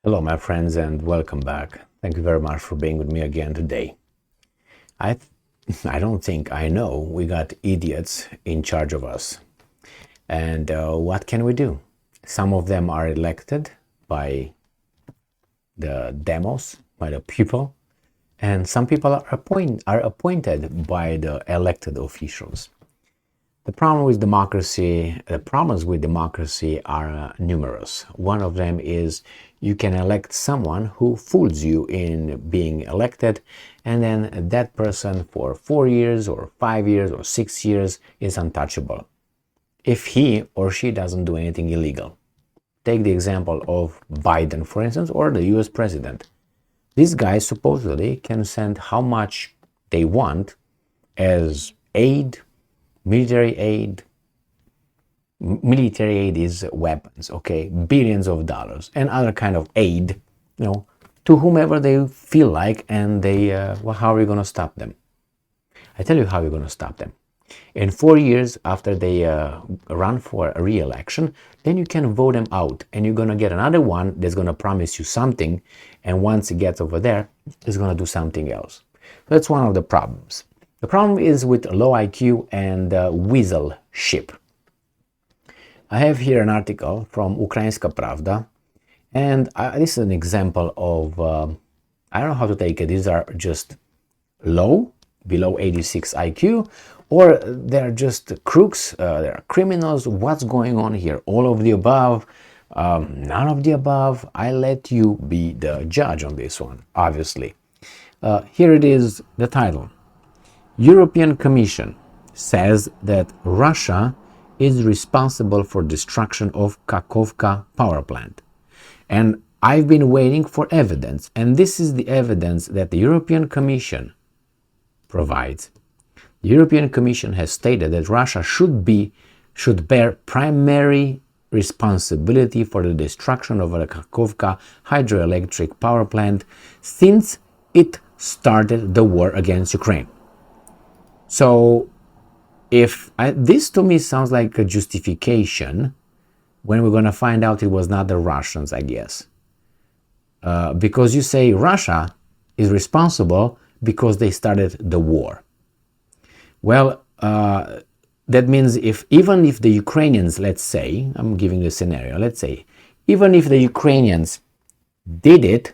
Hello, my friends, and welcome back. Thank you very much for being with me again today. I, I don't think I know we got idiots in charge of us. And what can we do? Some of them are elected by the demos, by the people, and some people are appointed by the elected officials. The problems with democracy are numerous. One of them is you can elect someone who fools you in being elected, and then that person for 4 years or 5 years or 6 years is untouchable if he or she doesn't do anything illegal. Take the example of Biden, for instance, or the US president. These guys supposedly can send how much they want as aid, military aid. Military aid is weapons, okay, billions of dollars, and other kind of aid, to whomever they feel like, and how are you going to stop them? I tell you how you're going to stop them. In 4 years after they run for a re-election, then you can vote them out, and you're going to get another one that's going to promise you something, and once it gets over there, it's going to do something else. That's one of the problems. The problem is with low IQ and weaselship. I have here an article from Ukrainska Pravda, and this is an example of, I don't know how to take it, these are just low, below 86 IQ, or they're just crooks, they're criminals. What's going on here? All of the above, none of the above. I let you be the judge on this one, obviously. Here it is, the title. European Commission says that Russia is responsible for destruction of Kakhovka power plant. And I've been waiting for evidence, and this is the evidence that the European Commission provides. The European Commission has stated that Russia should bear primary responsibility for the destruction of the Kakhovka hydroelectric power plant since it started the war against Ukraine. So this to me sounds like a justification when we're going to find out it was not the Russians, I guess. Because you say Russia is responsible because they started the war. Well, that means even if the Ukrainians, let's say, I'm giving you a scenario, let's say, even if the Ukrainians did it,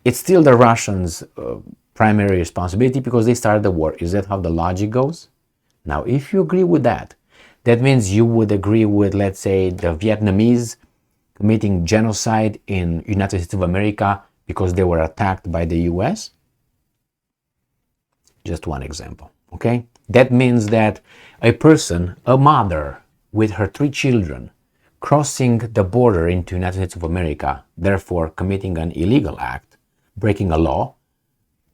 it's still the Russians' primary responsibility because they started the war. Is that how the logic goes? Now, if you agree with that, that means you would agree with, let's say, the Vietnamese committing genocide in United States of America because they were attacked by the US? Just one example, okay? That means that a person, a mother with her 3 children, crossing the border into United States of America, therefore committing an illegal act, breaking a law,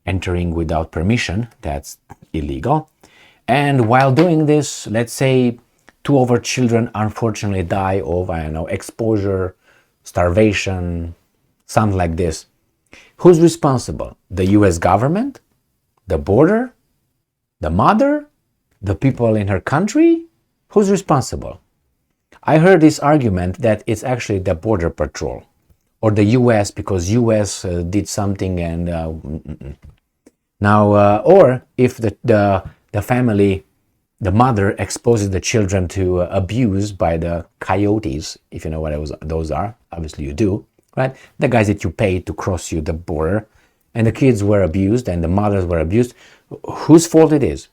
entering without permission, that's illegal. And while doing this, let's say 2 of our children unfortunately die of, exposure, starvation, something like this. Who's responsible? The US government? The border? The mother? The people in her country? Who's responsible? I heard this argument that it's actually the border patrol or the US because US did something and now, or if the family, the mother exposes the children to abuse by the coyotes, if you know what those are, obviously you do, right? The guys that you pay to cross you the border, and the kids were abused and the mothers were abused. Whose fault it is?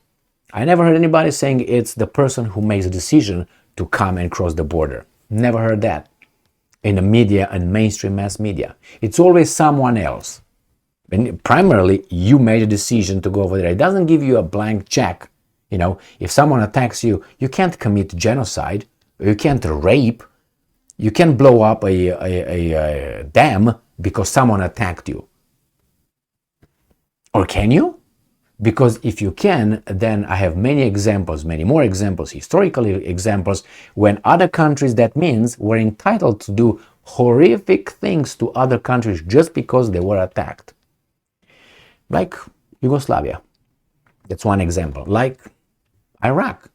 I never heard anybody saying it's the person who makes a decision to come and cross the border. Never heard that in the media and mainstream mass media. It's always someone else. And primarily, you made a decision to go over there. It doesn't give you a blank check. If someone attacks you, you can't commit genocide. You can't rape. You can't blow up a dam because someone attacked you. Or can you? Because if you can, then I have many more examples, historical examples, when other countries, that means, were entitled to do horrific things to other countries just because they were attacked. Like Yugoslavia, that's one example. Like Iraq,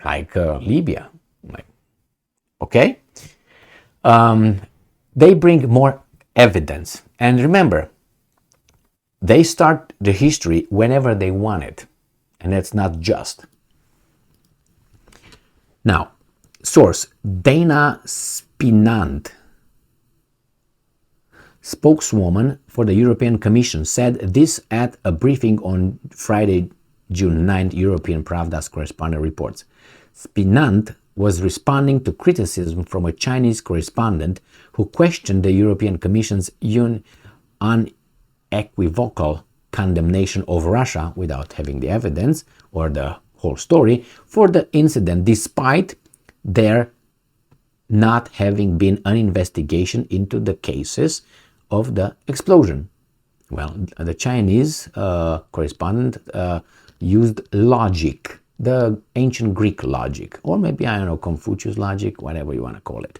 like Libya, okay. They bring more evidence. And remember, they start the history whenever they want it. And that's not just. Now, source, Dana Spinant, spokeswoman for the European Commission, said this at a briefing on Friday, June 9th, European Pravda's correspondent reports. Spinant was responding to criticism from a Chinese correspondent who questioned the European Commission's unequivocal condemnation of Russia without having the evidence or the whole story for the incident, despite there not having been an investigation into the cases of the explosion. Well, the Chinese correspondent used logic, the ancient Greek logic, or maybe, I don't know, Confucius logic, whatever you want to call it.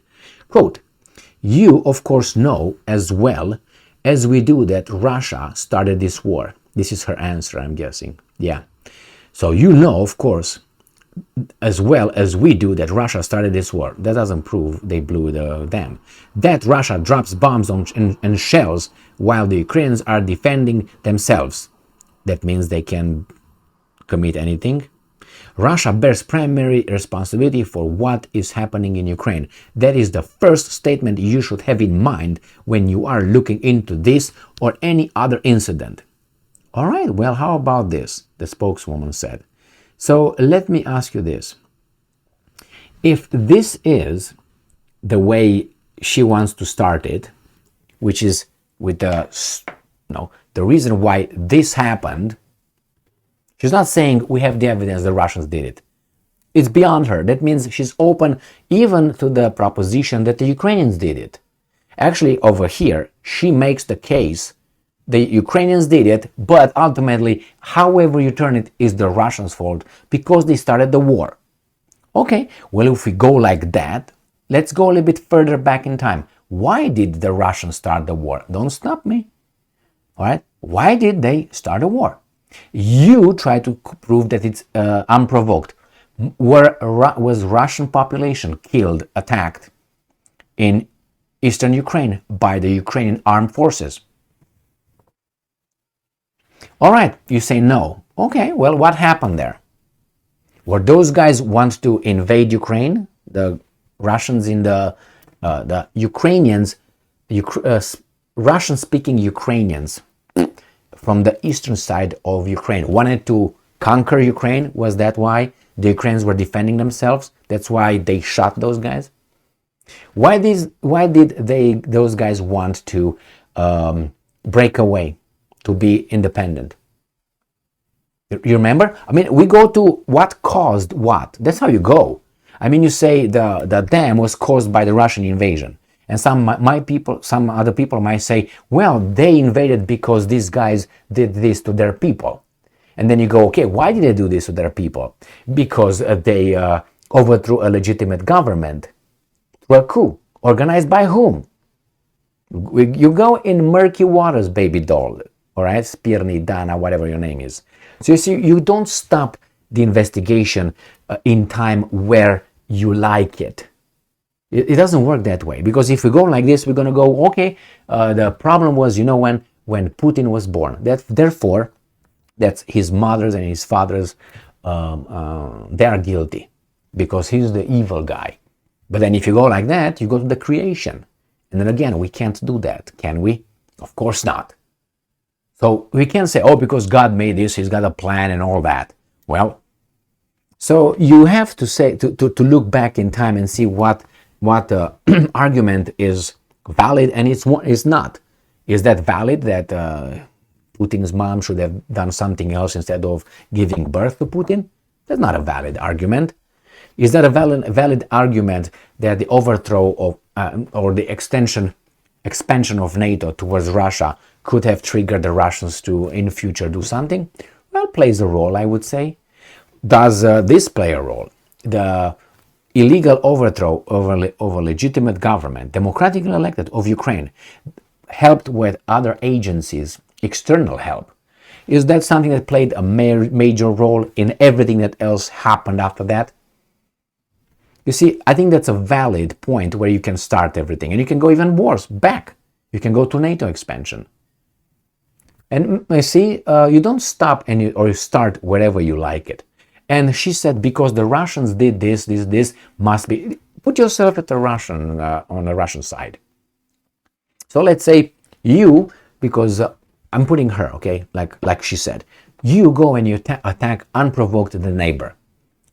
Quote, "You, of course, know as well as we do that Russia started this war." This is her answer, I'm guessing. Yeah. So you know, of course, as well as we do that Russia started this war. That doesn't prove they blew the dam. That Russia drops bombs and shells while the Ukrainians are defending themselves. That means they can commit anything. Russia bears primary responsibility for what is happening in Ukraine. That is the first statement you should have in mind when you are looking into this or any other incident. All right, well, how about this? The spokeswoman said. So let me ask you this. If this is the way she wants to start it, which is with the reason why this happened, she's not saying we have the evidence the Russians did it. It's beyond her. That means she's open even to the proposition that the Ukrainians did it. Actually, over here, she makes the case the Ukrainians did it, but ultimately, however you turn it, is the Russians' fault because they started the war. Okay, well, if we go like that, let's go a little bit further back in time. Why did the Russians start the war? Don't stop me. All right, why did they start a war? You try to prove that it's unprovoked. Was Russian population killed, attacked in eastern Ukraine by the Ukrainian armed forces? All right, you say no. Okay, well, what happened there? Were those guys want to invade Ukraine? The Russians in the Ukrainians, Russian-speaking Ukrainians from the eastern side of Ukraine wanted to conquer Ukraine. Was that why the Ukrainians were defending themselves? That's why they shot those guys? Why did those guys want to break away, to be independent? You remember? I mean, we go to what caused what. That's how you go. I mean, you say the dam was caused by the Russian invasion. And some other people might say, well, they invaded because these guys did this to their people. And then you go, okay, why did they do this to their people? Because they overthrew a legitimate government through a coup. Organized by whom? You go in murky waters, baby doll. All right, Spirni, Dana, whatever your name is. So you see, you don't stop the investigation in time where you like it. It doesn't work that way, because if we go like this, we're going to go, okay, the problem was, when Putin was born. Therefore, that's his mother's and his father's, they are guilty because he's the evil guy. But then if you go like that, you go to the creation. And then again, we can't do that, can we? Of course not. So we can't say, oh, because God made this, he's got a plan and all that. Well, so you have to say, to look back in time and see what argument is valid and it's not. Is that valid that Putin's mom should have done something else instead of giving birth to Putin? That's not a valid argument. Is that a valid argument that the overthrow of or the expansion of NATO towards Russia could have triggered the Russians to, in future, do something? Well, plays a role, I would say. Does this play a role? The illegal overthrow of a legitimate government, democratically elected, of Ukraine, helped with other agencies, external help. Is that something that played a major role in everything that else happened after that? You see, I think that's a valid point where you can start everything. And you can go even worse, back. You can go to NATO expansion. And you see, you don't stop or you start wherever you like it. And she said, because the Russians did this must be. Put yourself at the Russian on the Russian side. So let's say you, because I'm putting her, okay, like she said, you go and you attack unprovoked the neighbor,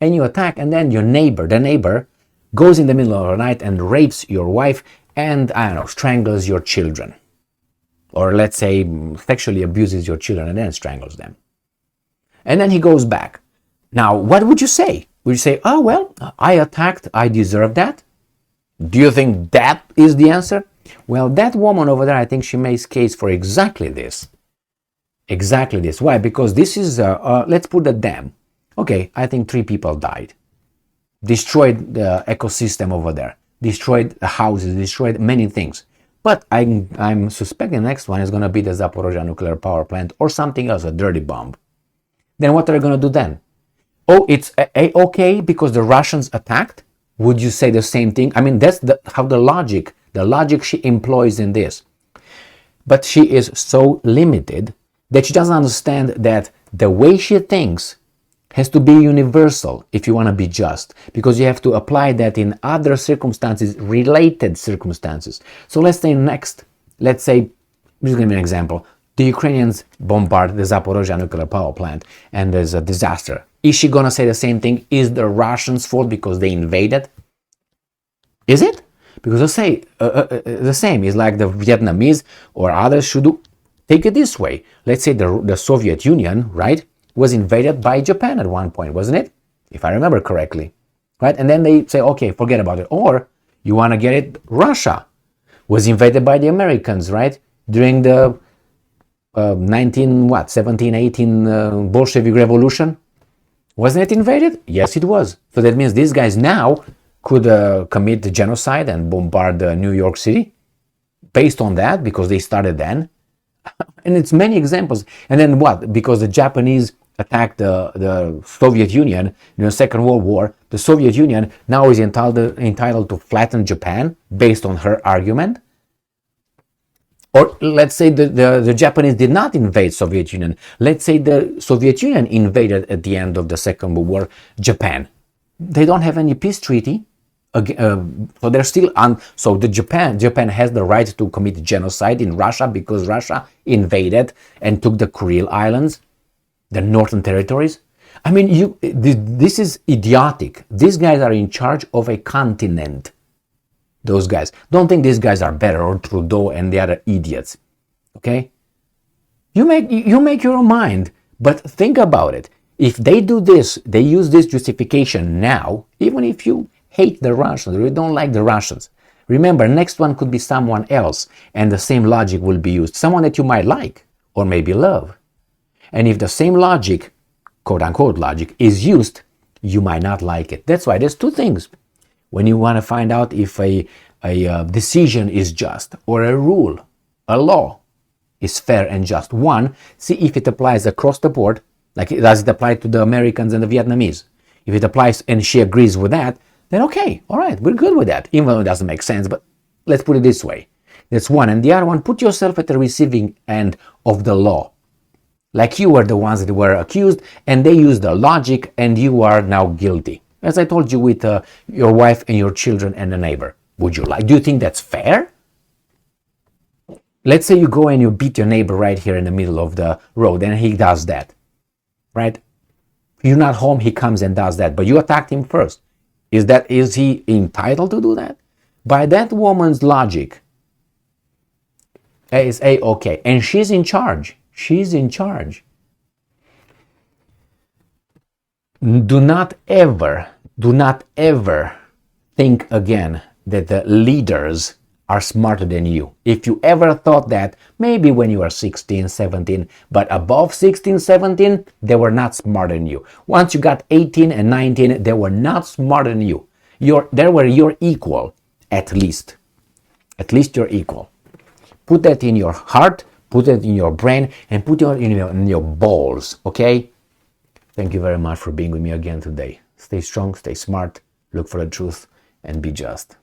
and you attack, and then the neighbor goes in the middle of the night and rapes your wife and, I don't know, strangles your children, or let's say sexually abuses your children and then strangles them, and then he goes back. Now, what would you say? Would you say, oh, well, I attacked, I deserve that? Do you think that is the answer? Well, that woman over there, I think she makes case for exactly this. Exactly this. Why? Because this is, let's put a dam. Okay, I think 3 people died. Destroyed the ecosystem over there. Destroyed the houses, destroyed many things. But I'm suspecting the next one is going to be the Zaporozhye nuclear power plant or something else, a dirty bomb. Then what are you going to do then? Oh, it's okay because the Russians attacked? Would you say the same thing? I mean, that's how the logic she employs in this. But she is so limited that she doesn't understand that the way she thinks has to be universal if you want to be just, because you have to apply that in other circumstances, related circumstances. So let's say I'm just going to give you an example. The Ukrainians bombard the Zaporozhye nuclear power plant and there's a disaster. Is she going to say the same thing? Is the Russians' fault because they invaded? Is it? Because they'll say the same is like the Vietnamese or others should do. Take it this way. Let's say the Soviet Union, right, was invaded by Japan at one point, wasn't it? If I remember correctly, right? And then they say, okay, forget about it. Or you want to get it, Russia was invaded by the Americans, right? During the 17, 18 Bolshevik Revolution. Wasn't it invaded? Yes, it was. So that means these guys now could commit genocide and bombard New York City based on that, because they started then. And it's many examples. And then what? Because the Japanese attacked the Soviet Union in the Second World War, the Soviet Union now is entitled to flatten Japan based on her argument. Or let's say the Japanese did not invade Soviet Union. Let's say the Soviet Union invaded at the end of the Second World War Japan. They don't have any peace treaty. So they're still on. So Japan has the right to commit genocide in Russia because Russia invaded and took the Kuril Islands, the Northern Territories. I mean, this is idiotic. These guys are in charge of a continent. Those guys. Don't think these guys are better, or Trudeau and the other idiots. Okay? You make your own mind, but think about it. If they do this, they use this justification now, even if you hate the Russians or you don't like the Russians. Remember, next one could be someone else, and the same logic will be used. Someone that you might like or maybe love. And if the same logic, quote-unquote logic, is used, you might not like it. That's why there's 2 things. When you want to find out if a decision is just, or a rule, a law is fair and just. 1, see if it applies across the board, like does it apply to the Americans and the Vietnamese? If it applies and she agrees with that, then okay, all right, we're good with that, even though it doesn't make sense, but let's put it this way. That's 1. And the other one, put yourself at the receiving end of the law. Like you were the ones that were accused, and they used the logic, and you are now guilty. As I told you with your wife and your children and the neighbor. Do you think that's fair? Let's say you go and you beat your neighbor right here in the middle of the road, and he does that, right? You're not home, he comes and does that, but you attacked him first. Is he entitled to do that? By that woman's logic, is okay, and she's in charge. She's in charge. Do not ever think again that the leaders are smarter than you. If you ever thought that, maybe when you were 16, 17, but above 16, 17, they were not smarter than you. Once you got 18 and 19, they were not smarter than you. They were your equal, at least. At least you're equal. Put that in your heart, put it in your brain, and put it in your balls, okay? Thank you very much for being with me again today. Stay strong, stay smart. look for the truth, and be just.